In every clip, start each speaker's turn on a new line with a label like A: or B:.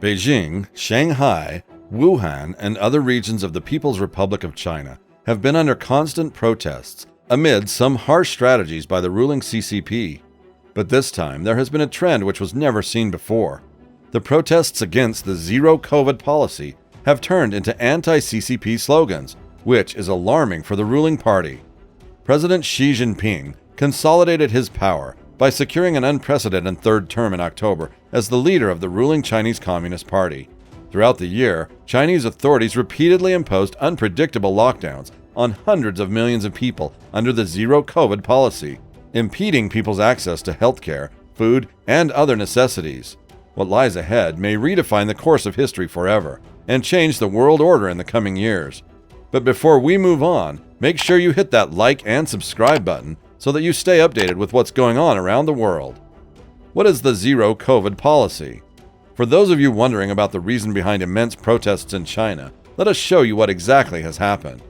A: Beijing, Shanghai, Wuhan, and other regions of the People's Republic of China have been under constant protests amid some harsh strategies by the ruling CCP. But this time, there has been a trend which was never seen before. The protests against the zero-COVID policy have turned into anti-CCP slogans, which is alarming for the ruling party. President Xi Jinping consolidated his power by securing an unprecedented third term in October as the leader of the ruling Chinese Communist Party. Throughout the year, Chinese authorities repeatedly imposed unpredictable lockdowns on hundreds of millions of people under the zero-COVID policy, impeding people's access to healthcare, food, and other necessities. What lies ahead may redefine the course of history forever and change the world order in the coming years. But before we move on, make sure you hit that like and subscribe button so that you stay updated with what's going on around the world. What is the zero-COVID policy? For those of you wondering about the reason behind immense protests in China, let us show you what exactly has happened.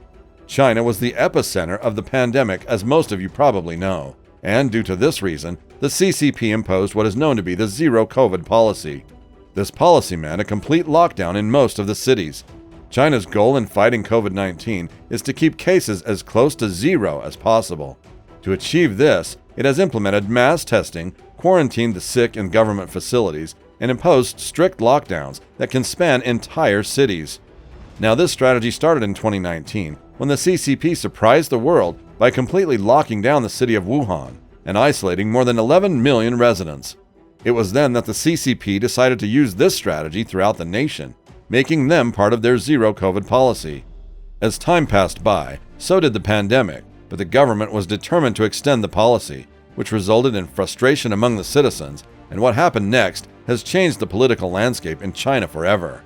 A: China was the epicenter of the pandemic, as most of you probably know, and due to this reason, the CCP imposed what is known to be the zero-COVID policy. This policy meant a complete lockdown in most of the cities. China's goal in fighting COVID-19 is to keep cases as close to zero as possible. To achieve this, it has implemented mass testing, quarantined the sick in government facilities, and imposed strict lockdowns that can span entire cities. Now, this strategy started in 2019 when the CCP surprised the world by completely locking down the city of Wuhan and isolating more than 11 million residents. It was then that the CCP decided to use this strategy throughout the nation, making them part of their zero-COVID policy. As time passed by, so did the pandemic, but the government was determined to extend the policy, which resulted in frustration among the citizens, and what happened next has changed the political landscape in China forever.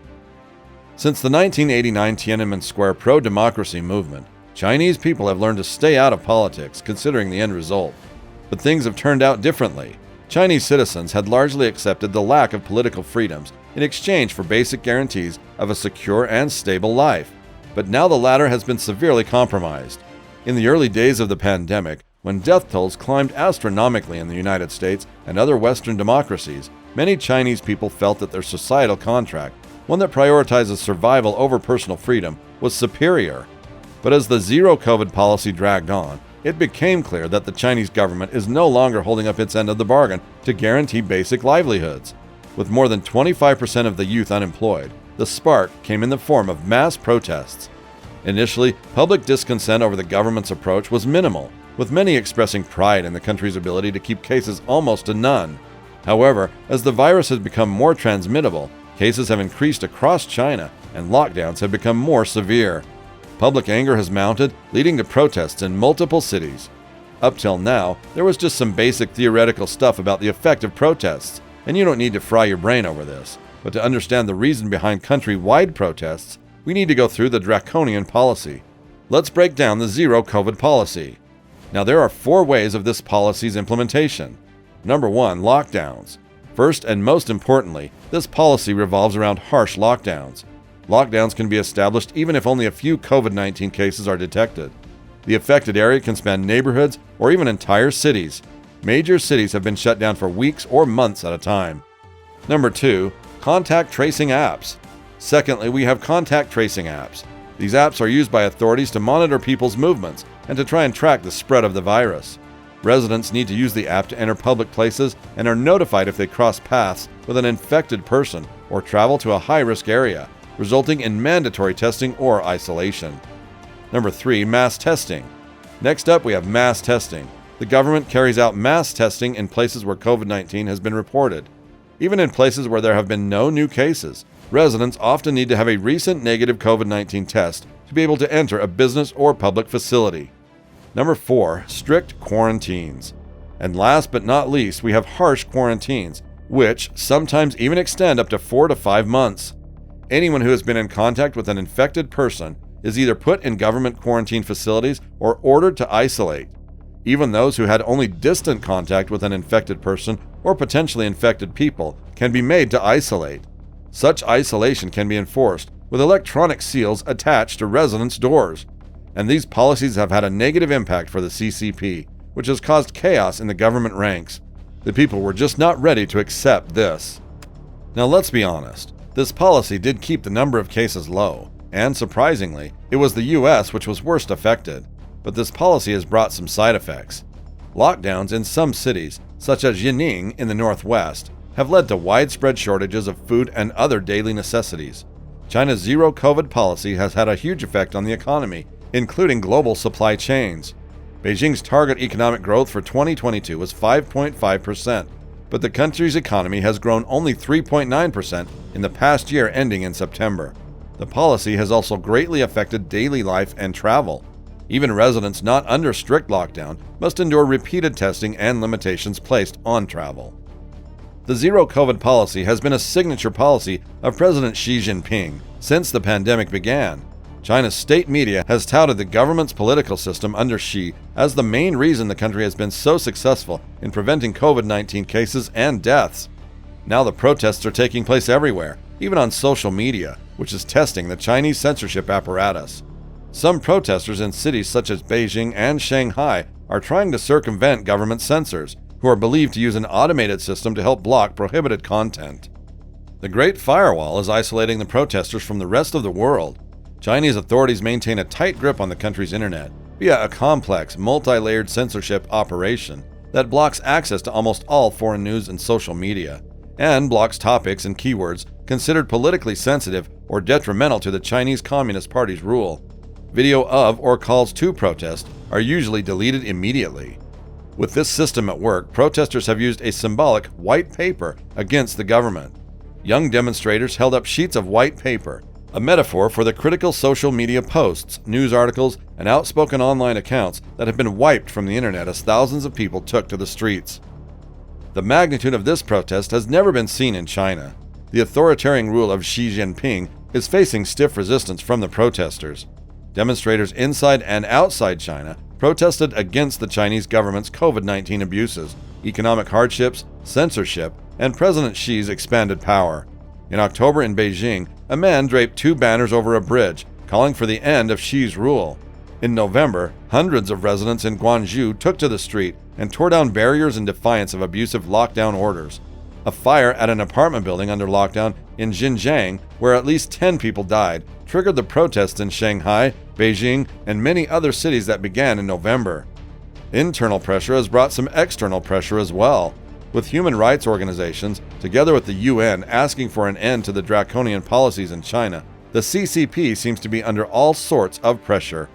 A: Since the 1989 Tiananmen Square pro-democracy movement, Chinese people have learned to stay out of politics, considering the end result. But things have turned out differently. Chinese citizens had largely accepted the lack of political freedoms in exchange for basic guarantees of a secure and stable life. But now the latter has been severely compromised. In the early days of the pandemic, when death tolls climbed astronomically in the United States and other Western democracies, many Chinese people felt that their societal contract, one that prioritizes survival over personal freedom, was superior. But as the zero-COVID policy dragged on, it became clear that the Chinese government is no longer holding up its end of the bargain to guarantee basic livelihoods. With more than 25% of the youth unemployed, the spark came in the form of mass protests. Initially, public discontent over the government's approach was minimal, with many expressing pride in the country's ability to keep cases almost to none. However, as the virus has become more transmittable, cases have increased across China and lockdowns have become more severe. Public anger has mounted, leading to protests in multiple cities. Up till now, there was just some basic theoretical stuff about the effect of protests, and you don't need to fry your brain over this. But to understand the reason behind country-wide protests, we need to go through the draconian policy. Let's break down the zero-COVID policy. Now, there are 4 ways of this policy's implementation. Number 1, lockdowns. First and most importantly, this policy revolves around harsh lockdowns. Lockdowns can be established even if only a few COVID-19 cases are detected. The affected area can span neighborhoods or even entire cities. Major cities have been shut down for weeks or months at a time. Number 2, contact tracing apps. Secondly, we have contact tracing apps. These apps are used by authorities to monitor people's movements and to try and track the spread of the virus. Residents need to use the app to enter public places and are notified if they cross paths with an infected person or travel to a high-risk area, resulting in mandatory testing or isolation. Number 3, mass testing. Next up, we have mass testing. The government carries out mass testing in places where COVID-19 has been reported. Even in places where there have been no new cases, residents often need to have a recent negative COVID-19 test to be able to enter a business or public facility. Number 4, strict quarantines. And last but not least, we have harsh quarantines, which sometimes even extend up to 4 to 5 months. Anyone who has been in contact with an infected person is either put in government quarantine facilities or ordered to isolate. Even those who had only distant contact with an infected person or potentially infected people can be made to isolate. Such isolation can be enforced with electronic seals attached to residents' doors. And these policies have had a negative impact for the CCP, which has caused chaos in the government ranks. The people were just not ready to accept this. Now let's be honest. This policy did keep the number of cases low, and surprisingly, it was the US which was worst affected. But this policy has brought some side effects. Lockdowns in some cities, such as Jining in the northwest, have led to widespread shortages of food and other daily necessities. China's zero-COVID policy has had a huge effect on the economy, including global supply chains. Beijing's target economic growth for 2022 was 5.5%, but the country's economy has grown only 3.9% in the past year ending in September. The policy has also greatly affected daily life and travel. Even residents not under strict lockdown must endure repeated testing and limitations placed on travel. The zero-COVID policy has been a signature policy of President Xi Jinping since the pandemic began. China's state media has touted the government's political system under Xi as the main reason the country has been so successful in preventing COVID-19 cases and deaths. Now the protests are taking place everywhere, even on social media, which is testing the Chinese censorship apparatus. Some protesters in cities such as Beijing and Shanghai are trying to circumvent government censors, who are believed to use an automated system to help block prohibited content. The Great Firewall is isolating the protesters from the rest of the world. Chinese authorities maintain a tight grip on the country's internet via a complex, multi-layered censorship operation that blocks access to almost all foreign news and social media, and blocks topics and keywords considered politically sensitive or detrimental to the Chinese Communist Party's rule. Video of or calls to protest are usually deleted immediately. With this system at work, protesters have used a symbolic white paper against the government. Young demonstrators held up sheets of white paper, a metaphor for the critical social media posts, news articles, and outspoken online accounts that have been wiped from the internet as thousands of people took to the streets. The magnitude of this protest has never been seen in China. The authoritarian rule of Xi Jinping is facing stiff resistance from the protesters. Demonstrators inside and outside China protested against the Chinese government's COVID-19 abuses, economic hardships, censorship, and President Xi's expanded power. In October in Beijing, a man draped 2 banners over a bridge, calling for the end of Xi's rule. In November, hundreds of residents in Guangzhou took to the street and tore down barriers in defiance of abusive lockdown orders. A fire at an apartment building under lockdown in Xinjiang, where at least 10 people died, triggered the protests in Shanghai, Beijing, and many other cities that began in November. Internal pressure has brought some external pressure as well, with human rights organizations, together with the UN, asking for an end to the draconian policies in China. The CCP seems to be under all sorts of pressure.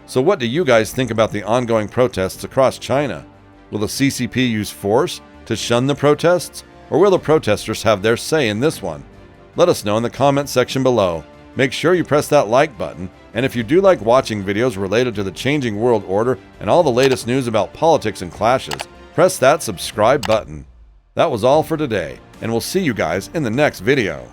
A: So what do you guys think about the ongoing protests across China? Will the CCP use force to shun the protests, or will the protesters have their say in this one? Let us know in the comment section below. Make sure you press that like button, and if you do like watching videos related to the changing world order and all the latest news about politics and clashes, press that subscribe button. That was all for today, and we'll see you guys in the next video.